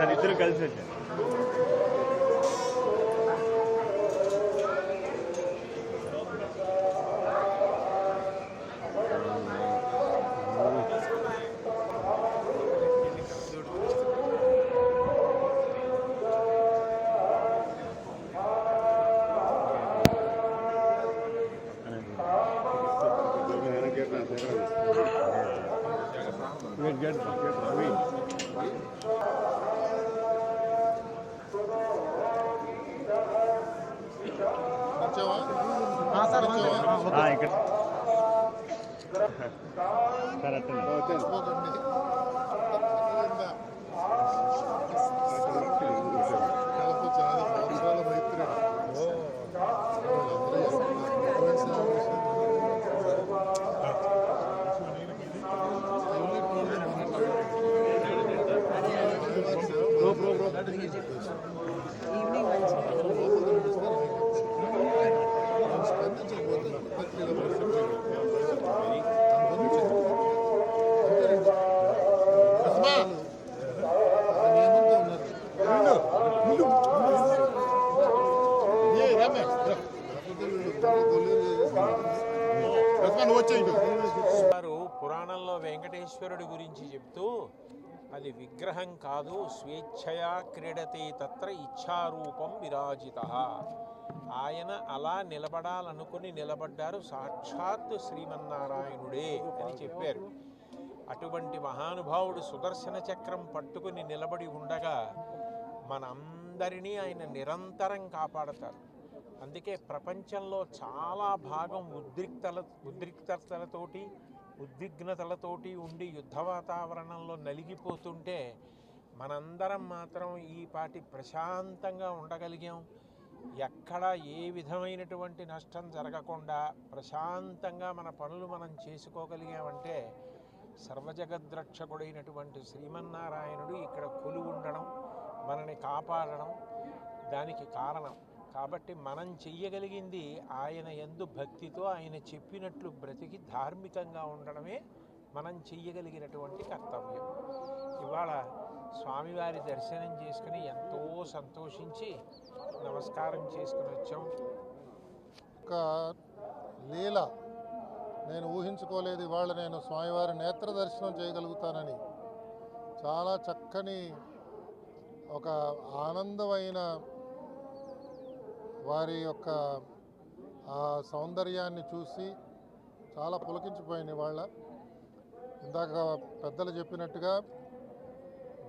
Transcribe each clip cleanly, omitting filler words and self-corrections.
Sir ఇద్దరు కలిసి వచ్చారు. Get పురాణంలో వెంకటేశ్వరుడి గురించి చెప్తూ అది విగ్రహం కాదు, స్వేచ్ఛయా క్రీడతే తత్ర ఇచ్ఛారూపం విరాజిత. ఆయన అలా నిలబడాలనుకుని నిలబడ్డారు, సాక్షాత్ శ్రీమన్నారాయణుడే అని చెప్పారు. అటువంటి మహానుభావుడు సుదర్శన చక్రం పట్టుకుని నిలబడి ఉండగా మనందరినీ ఆయన నిరంతరం కాపాడతారు. అందుకే ప్రపంచంలో చాలా భాగం ఉద్రిక్తతలతోటి ఉద్విగ్నతలతోటి ఉండి యుద్ధ వాతావరణంలో నలిగిపోతుంటే మనందరం మాత్రం ఈ పాటి ప్రశాంతంగా ఉండగలిగాం. ఎక్కడ ఏ విధమైనటువంటి నష్టం జరగకుండా ప్రశాంతంగా మన పనులు మనం చేసుకోగలిగామంటే సర్వజగద్రక్షకుడైనటువంటి శ్రీమన్నారాయణుడు ఇక్కడ కొలువు ఉండడం, మనని కాపాడడం దానికి కారణం. కాబట్టి మనం చెయ్యగలిగింది ఆయన యందు భక్తితో ఆయన చెప్పినట్లు బ్రతికి ధార్మికంగా ఉండడమే మనం చెయ్యగలిగినటువంటి కర్తవ్యం. ఇవాళ స్వామివారి దర్శనం చేసుకుని ఎంతో సంతోషించి నమస్కారం చేసుకుని వచ్చాం. ఒక లీల నేను ఊహించుకోలేదు. ఇవాళ నేను స్వామివారి నేత్ర దర్శనం చేయగలుగుతానని. చాలా చక్కని ఒక ఆనందమైన వారి యొక్క ఆ సౌందర్యాన్ని చూసి చాలా పులకించిపోయింది వాళ్ళ. ఇందాక పెద్దలు చెప్పినట్టుగా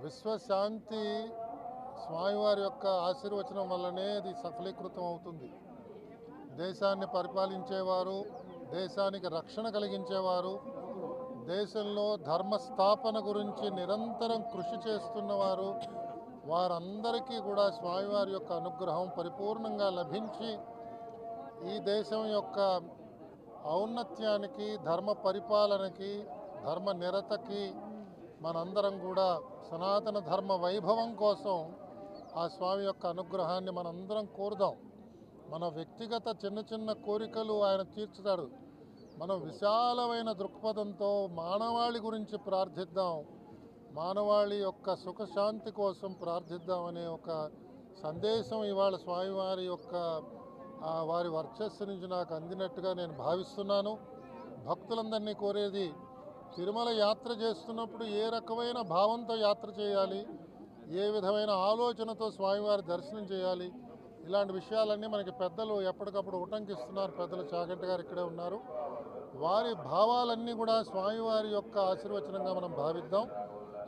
విశ్వశాంతి స్వామివారి యొక్క ఆశీర్వచనం వల్లనే అది సఫలీకృతం అవుతుంది. దేశాన్ని పరిపాలించేవారు, దేశానికి రక్షణ కలిగించేవారు, దేశంలో ధర్మస్థాపన గురించి నిరంతరం కృషి చేస్తున్నవారు, వారందరికీ కూడా స్వామివారి యొక్క అనుగ్రహం పరిపూర్ణంగా లభించి ఈ దేశం యొక్క ఔన్నత్యానికి, ధర్మ పరిపాలనకి, ధర్మ నిరతకి మనందరం కూడా సనాతన ధర్మ వైభవం కోసం ఆ స్వామి యొక్క అనుగ్రహాన్ని మనందరం కోరుదాం. మన వ్యక్తిగత చిన్న చిన్న కోరికలు ఆయన తీర్చుతాడు. మనం విశాలమైన దృక్పథంతో మానవాళి గురించి ప్రార్థిద్దాం, మానవాళి యొక్క సుఖశాంతి కోసం ప్రార్థిద్దామనే ఒక సందేశం ఇవాళ స్వామివారి యొక్క వారి వర్చస్సు నుంచి నాకు అందినట్టుగా నేను భావిస్తున్నాను. భక్తులందరినీ కోరేది, తిరుమల యాత్ర చేస్తున్నప్పుడు ఏ రకమైన భావంతో యాత్ర చేయాలి, ఏ విధమైన ఆలోచనతో స్వామివారి దర్శనం చేయాలి, ఇలాంటి విషయాలన్నీ మనకి పెద్దలు ఎప్పటికప్పుడు ఉటంకిస్తున్నారు. పెద్దలు చాగంటి గారు ఇక్కడే ఉన్నారు. వారి భావాలన్నీ కూడా స్వామివారి యొక్క ఆశీర్వచనంగా మనం భావిద్దాం.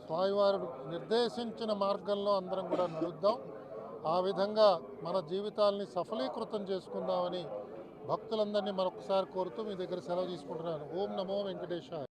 స్వామివారు నిర్దేశించిన మార్గంలో అందరం కూడా నడుద్దాం. ఆ విధంగా మన జీవితాలని సఫలీకృతం చేసుకుందామని భక్తులందరినీ మరొకసారి కోరుతూ మీ దగ్గర సెలవు తీసుకుంటున్నాను. ఓం నమో వెంకటేశాయ.